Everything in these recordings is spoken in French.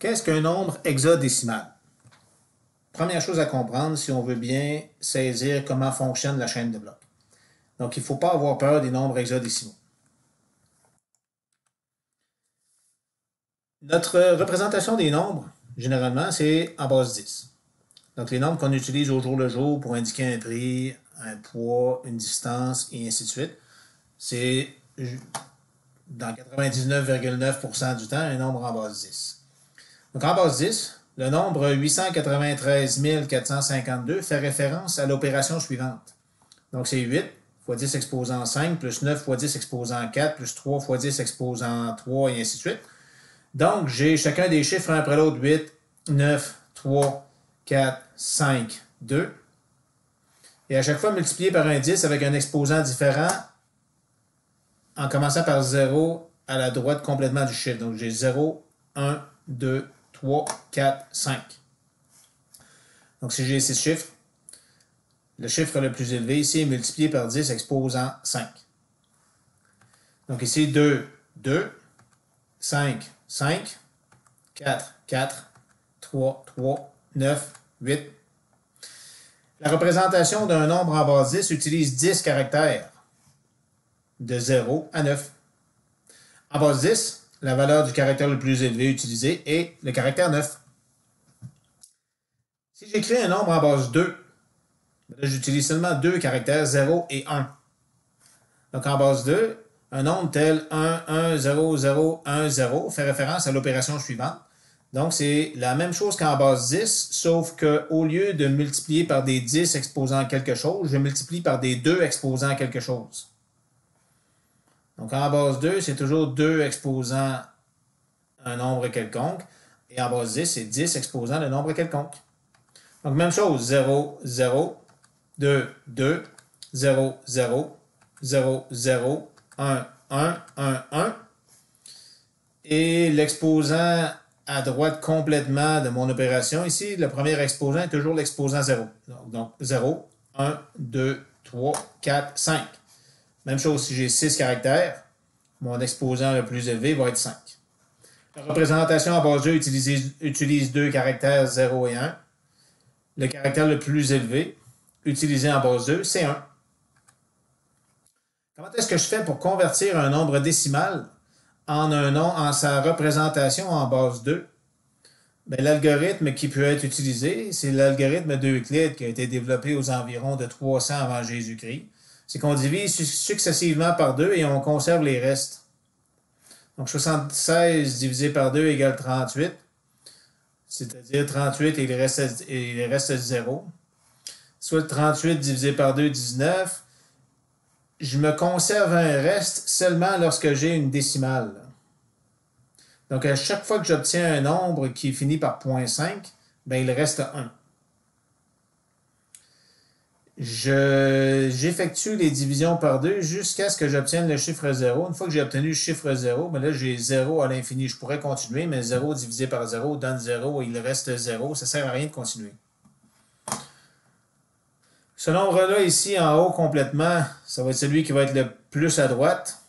Qu'est-ce qu'un nombre hexadécimal? Première chose à comprendre si on veut bien saisir comment fonctionne la chaîne de blocs. Donc, il ne faut pas avoir peur des nombres hexadécimaux. Notre représentation des nombres, généralement, c'est en base 10. Donc, les nombres qu'on utilise au jour le jour pour indiquer un prix, un poids, une distance, et ainsi de suite, c'est dans 99,9% du temps un nombre en base 10. Donc, en base 10, le nombre 893 452 fait référence à l'opération suivante. Donc, c'est 8 fois 10 exposant 5, plus 9 fois 10 exposant 4, plus 3 fois 10 exposant 3, et ainsi de suite. Donc, j'ai chacun des chiffres un après l'autre, 8, 9, 3, 4, 5, 2. Et à chaque fois multiplié par un 10 avec un exposant différent, en commençant par 0 à la droite complètement du chiffre. Donc, j'ai 0, 1, 2, 3, 4, 5. Donc, si j'ai 6 chiffres, le chiffre le plus élevé ici est multiplié par 10 exposant 5. Donc, ici, 2, 2, 5, 5, 4, 4, 3, 3, 9, 8. La représentation d'un nombre en base 10 utilise 10 caractères, de 0 à 9. En base 10, la valeur du caractère le plus élevé utilisé est le caractère 9. Si j'écris un nombre en base 2, j'utilise seulement deux caractères, 0 et 1. Donc en base 2, un nombre tel 1, 1, 0, 0, 1, 0 fait référence à l'opération suivante. Donc c'est la même chose qu'en base 10, sauf qu'au lieu de multiplier par des 10 exposant quelque chose, je multiplie par des 2 exposant quelque chose. Donc en base 2, c'est toujours 2 exposant un nombre quelconque. Et en base 10, c'est 10 exposant le nombre quelconque. Donc même chose, 0, 0, 2, 2, 0, 0, 0, 0, 1, 1, 1, 1. Et l'exposant à droite complètement de mon opération, ici, le premier exposant est toujours l'exposant 0. Donc 0, 1, 2, 3, 4, 5. Même chose, si j'ai 6 caractères, mon exposant le plus élevé va être 5. La représentation en base 2 utilise deux caractères 0 et 1. Le caractère le plus élevé, utilisé en base 2, c'est 1. Comment est-ce que je fais pour convertir un nombre décimal en sa représentation en base 2? Bien, l'algorithme qui peut être utilisé, c'est l'algorithme d'Euclide qui a été développé aux environs de 300 avant Jésus-Christ. C'est qu'on divise successivement par 2 et on conserve les restes. Donc 76 divisé par 2 égale 38. C'est-à-dire 38 et il reste 0. Soit 38 divisé par 2, 19. Je me conserve un reste seulement lorsque j'ai une décimale. Donc, à chaque fois que j'obtiens un nombre qui finit par 0.5, ben, il reste 1. J'effectue les divisions par 2 jusqu'à ce que j'obtienne le chiffre 0. Une fois que j'ai obtenu le chiffre 0, ben là, j'ai 0 à l'infini. Je pourrais continuer, mais 0 divisé par 0 donne 0 et il reste 0. Ça ne sert à rien de continuer. Ce nombre-là, ici, en haut, complètement, ça va être celui qui va être le plus à droite.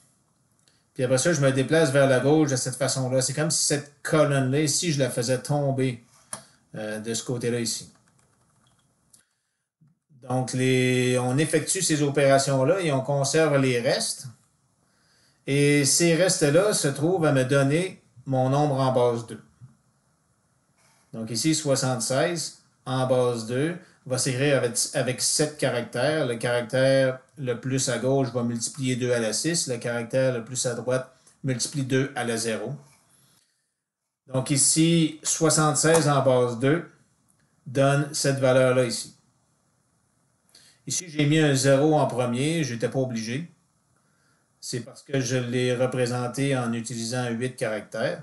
Puis après ça, je me déplace vers la gauche de cette façon-là. C'est comme si cette colonne-là, ici, je la faisais tomber de ce côté-là, ici. Donc, on effectue ces opérations-là et on conserve les restes. Et ces restes-là se trouvent à me donner mon nombre en base 2. Donc ici, 76 en base 2 va s'écrire avec 7 caractères. Le caractère le plus à gauche va multiplier 2 à la 6. Le caractère le plus à droite multiplie 2 à la 0. Donc ici, 76 en base 2 donne cette valeur-là ici. Ici, j'ai mis un 0 en premier. Je n'étais pas obligé. C'est parce que je l'ai représenté en utilisant 8 caractères.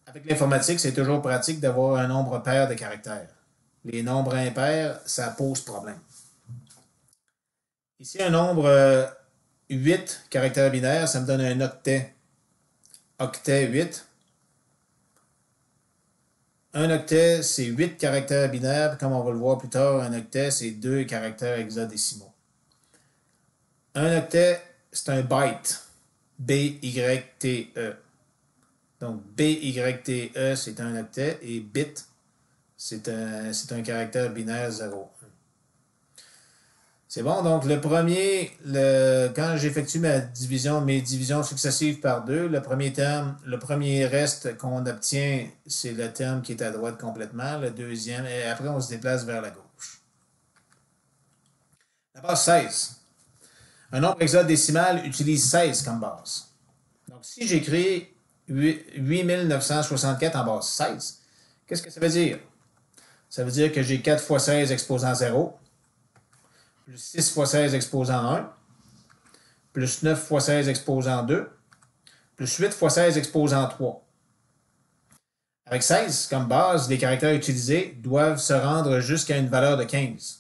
Avec l'informatique, c'est toujours pratique d'avoir un nombre pair de caractères. Les nombres impairs, ça pose problème. Ici, un nombre 8 caractères binaires, ça me donne un octet. Octet 8. Un octet, c'est 8 caractères binaires. Comme on va le voir plus tard, un octet, c'est 2 caractères hexadécimaux. Un octet, c'est un byte. B-Y-T-E. Donc, BYTE, c'est un octet, et bit, c'est un caractère binaire 0. C'est bon, donc le premier, quand j'effectue mes divisions successives par 2, le premier reste qu'on obtient, c'est le terme qui est à droite complètement, le deuxième, et après on se déplace vers la gauche. La base 16. Un nombre hexadécimal utilise 16 comme base. Donc si j'écris 8964 en base 16, qu'est-ce que ça veut dire? Ça veut dire que j'ai 4 fois 16 exposant 0, plus 6 fois 16 exposant 1, plus 9 fois 16 exposant 2, plus 8 fois 16 exposant 3. Avec 16 comme base, les caractères utilisés doivent se rendre jusqu'à une valeur de 15.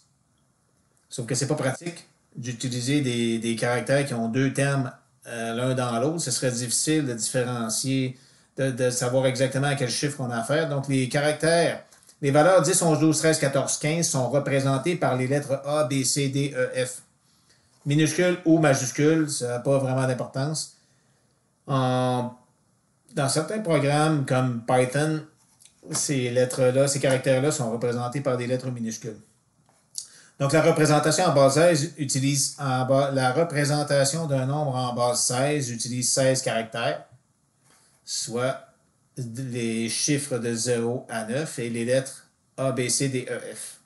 Sauf que c'est pas pratique d'utiliser des caractères qui ont deux termes l'un dans l'autre. Ce serait difficile de différencier, de savoir exactement à quel chiffre on a affaire. Donc les caractères, les valeurs 10, 11, 12, 13, 14, 15 sont représentées par les lettres A, B, C, D, E, F. Minuscules ou majuscules, ça n'a pas vraiment d'importance. Dans certains programmes comme Python, ces lettres-là, ces caractères-là sont représentés par des lettres minuscules. Donc, la représentation en base 16 utilise la représentation d'un nombre en base 16 utilise 16 caractères, soit les chiffres de 0 à 9 et les lettres A, B, C, D, E, F.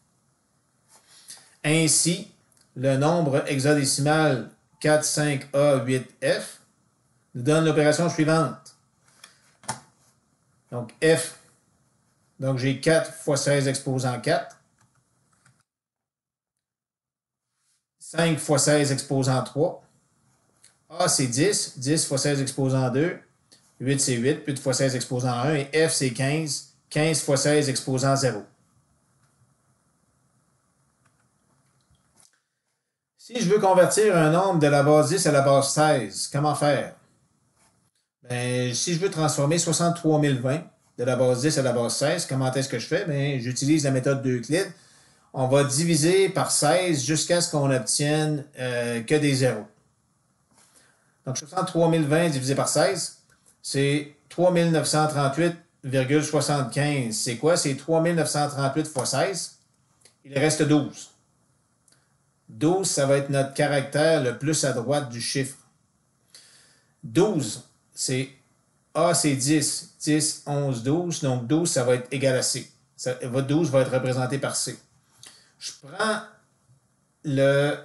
Ainsi, le nombre hexadécimal 4, 5, A, 8, F nous donne l'opération suivante. Donc, F, donc j'ai 4 fois 16 exposant 4. 5 fois 16 exposant 3. A, c'est 10. 10 fois 16 exposant 2. 8, c'est 8. 8 fois 16 exposant 1. Et F, c'est 15. 15 fois 16 exposant 0. Si je veux convertir un nombre de la base 10 à la base 16, comment faire? Ben, si je veux transformer 63 020 de la base 10 à la base 16, comment est-ce que je fais? Ben, j'utilise la méthode d'Euclide. On va diviser par 16 jusqu'à ce qu'on obtienne que des zéros. Donc, 63 020 divisé par 16, c'est 3938,75. C'est quoi? C'est 3938 fois 16. Il reste 12. 12, ça va être notre caractère le plus à droite du chiffre. 12, c'est A, c'est 10. 10, 11, 12. Donc, 12, ça va être égal à C. 12 va être représenté par C. Je prends le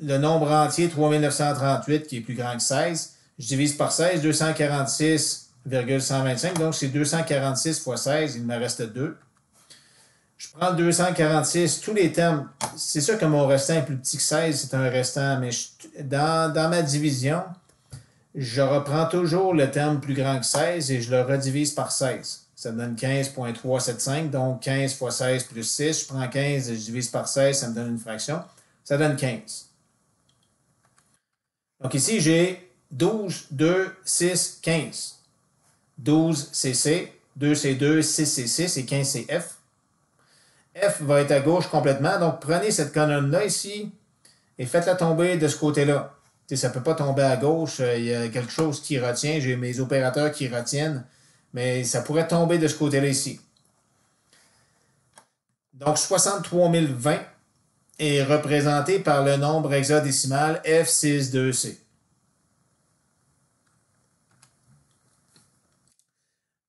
nombre entier 3938 qui est plus grand que 16. Je divise par 16, 246,125. Donc, c'est 246 fois 16. Il me reste 2. Je prends 246, tous les termes. C'est sûr que mon restant est plus petit que 16. C'est un restant. Mais dans ma division, je reprends toujours le terme plus grand que 16 et je le redivise par 16. Ça me donne 15,375, donc 15 fois 16 plus 6. Je prends 15 et je divise par 16, ça me donne une fraction. Ça donne 15. Donc ici, j'ai 12, 2, 6, 15. 12, c'est C. 2, c'est 2. 6, c'est 6. Et 15, c'est F. F va être à gauche complètement. Donc, prenez cette colonne-là ici et faites-la tomber de ce côté-là. Ça ne peut pas tomber à gauche. Il y a quelque chose qui retient. J'ai mes opérateurs qui retiennent. Mais ça pourrait tomber de ce côté-là ici. Donc, 63 020 est représenté par le nombre hexadécimal F62C.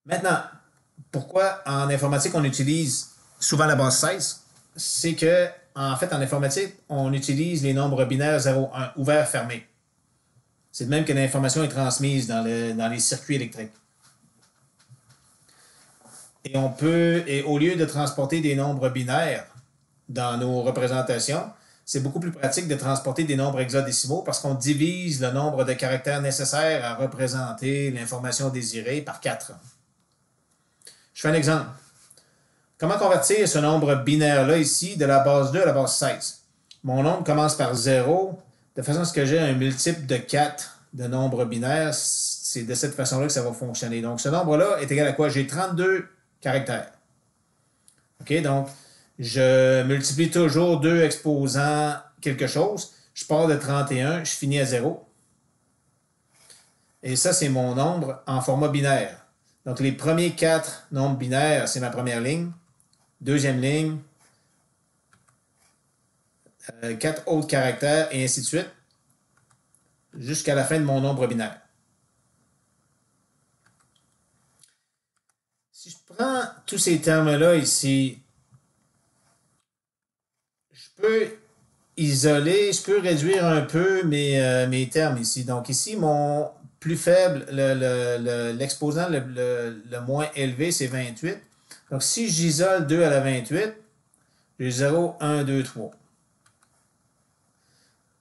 Maintenant, pourquoi en informatique on utilise souvent la base 16? C'est que, en fait, en informatique, on utilise les nombres binaires 0, 1, ouvert, fermé. C'est de même que l'information est transmise dans les circuits électriques. Et au lieu de transporter des nombres binaires dans nos représentations, c'est beaucoup plus pratique de transporter des nombres hexadécimaux parce qu'on divise le nombre de caractères nécessaires à représenter l'information désirée par 4. Je fais un exemple. Comment convertir ce nombre binaire-là ici de la base 2 à la base 16? Mon nombre commence par 0, de façon à ce que j'ai un multiple de 4 de nombres binaires. C'est de cette façon-là que ça va fonctionner. Donc, ce nombre-là est égal à quoi? J'ai 32 caractères. OK, donc, je multiplie toujours 2 exposant quelque chose. Je pars de 31, je finis à 0. Et ça, c'est mon nombre en format binaire. Donc, les premiers 4 nombres binaires, c'est ma première ligne. Deuxième ligne, 4 autres caractères, et ainsi de suite, jusqu'à la fin de mon nombre binaire. Si je prends tous ces termes-là ici, je peux isoler, je peux réduire un peu mes termes ici. Donc ici, mon plus faible, l'exposant le moins élevé, c'est 28. Donc si j'isole 2 à la 28, j'ai 0, 1, 2, 3.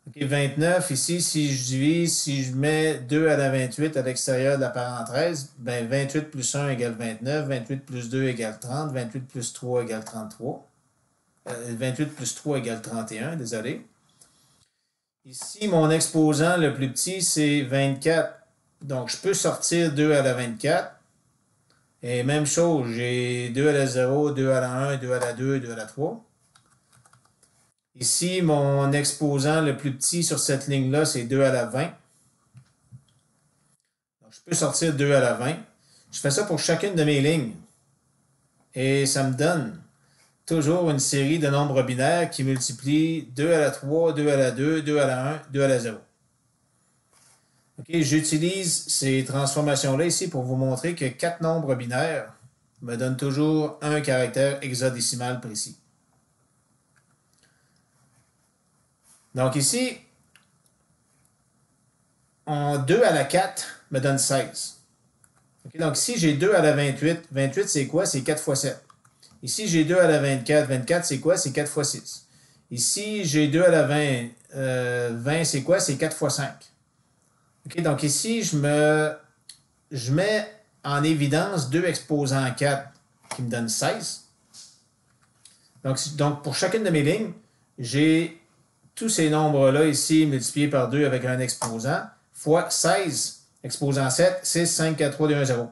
OK, 29, ici, si je divise, si je mets 2 à la 28 à l'extérieur de la parenthèse, ben 28 plus 1 égale 29, 28 plus 2 égale 30, 28 plus 3 égale 33. 28 plus 3 égale 31, désolé. Ici, mon exposant le plus petit, c'est 24. Donc, je peux sortir 2 à la 24. Et même chose, j'ai 2 à la 0, 2 à la 1, 2 à la 2, 2 à la 3. Ici, mon exposant le plus petit sur cette ligne-là, c'est 2 à la 20. Donc, je peux sortir 2 à la 20. Je fais ça pour chacune de mes lignes. Et ça me donne toujours une série de nombres binaires qui multiplient 2 à la 3, 2 à la 2, 2 à la 1, 2 à la 0. Okay, j'utilise ces transformations-là ici pour vous montrer que 4 nombres binaires me donnent toujours un caractère hexadécimal précis. Donc ici, 2 à la 4 me donne 16. Okay, donc ici, j'ai 2 à la 28. 28, c'est quoi? C'est 4 fois 7. Ici, j'ai 2 à la 24. 24, c'est quoi? C'est 4 fois 6. Ici, j'ai 2 à la 20. 20, c'est quoi? C'est 4 fois 5. Okay, donc ici, je mets en évidence 2 exposants 4 qui me donnent 16. Donc pour chacune de mes lignes, j'ai tous ces nombres-là ici multipliés par 2 avec un exposant, fois 16, exposant 7, 6, 5, 4, 3, 2, 1, 0.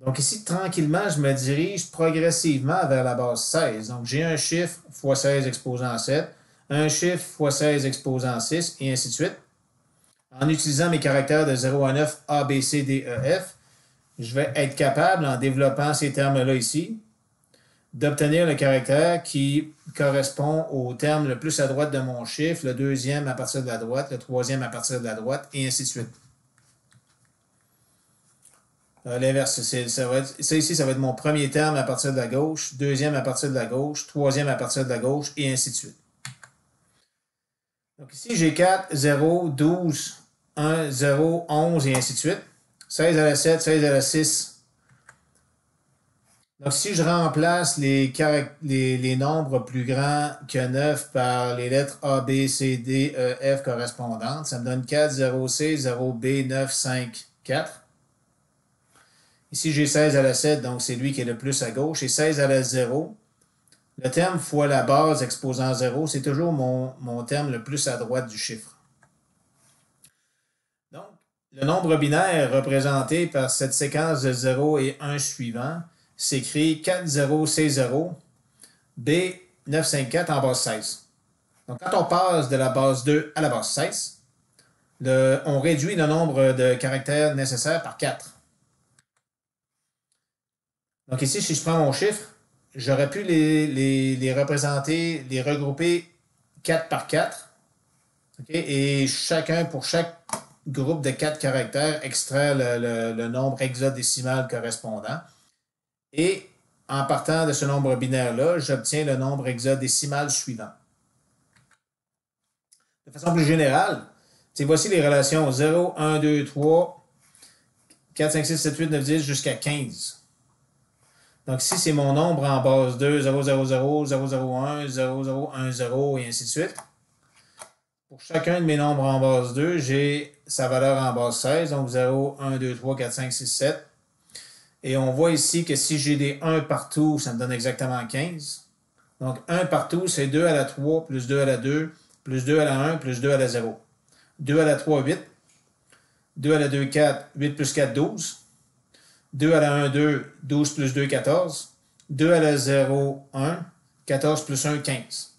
Donc ici, tranquillement, je me dirige progressivement vers la base 16. Donc j'ai un chiffre fois 16 exposant 7, un chiffre fois 16 exposant 6, et ainsi de suite. En utilisant mes caractères de 0 à 9, A, B, C, D, E, F, je vais être capable, en développant ces termes-là ici, d'obtenir le caractère qui correspond au terme le plus à droite de mon chiffre, le deuxième à partir de la droite, le troisième à partir de la droite, et ainsi de suite. L'inverse, ça ici, ça va être mon premier terme à partir de la gauche, deuxième à partir de la gauche, troisième à partir de la gauche, et ainsi de suite. Donc ici, j'ai 4, 0, 12, 1, 0, 11, et ainsi de suite. 16 à la 7, 16 à la 6. Donc, si je remplace les nombres plus grands que 9 par les lettres A, B, C, D, E, F correspondantes, ça me donne 4, 0, C, 0, B, 9, 5, 4. Ici, j'ai 16 à la 7, donc c'est lui qui est le plus à gauche. Et 16 à la 0, le terme fois la base exposant 0, c'est toujours mon terme le plus à droite du chiffre. Donc, le nombre binaire représenté par cette séquence de 0 et 1 suivant s'écrit 4, 0, C, 0, B, 9, 5, 4 en base 16. Donc, quand on passe de la base 2 à la base 16, on réduit le nombre de caractères nécessaires par 4. Donc ici, si je prends mon chiffre, j'aurais pu les représenter, les regrouper 4 par 4. Okay? Et pour chaque groupe de 4 caractères, extraire le nombre hexadécimal correspondant. Et en partant de ce nombre binaire-là, j'obtiens le nombre hexadécimal suivant. De façon plus générale, voici les relations 0, 1, 2, 3, 4, 5, 6, 7, 8, 9, 10 jusqu'à 15. Donc ici, c'est mon nombre en base 2, 0, 0, 0, 0, 0, 1, 0, 0, 1, 0, et ainsi de suite. Pour chacun de mes nombres en base 2, j'ai sa valeur en base 16, donc 0, 1, 2, 3, 4, 5, 6, 7. Et on voit ici que si j'ai des 1 partout, ça me donne exactement 15. Donc 1 partout, c'est 2 à la 3, plus 2 à la 2, plus 2 à la 1, plus 2 à la 0. 2 à la 3, 8. 2 à la 2, 4. 8 plus 4, 12. 2 à la 1, 2. 12 plus 2, 14. 2 à la 0, 1. 14 plus 1, 15.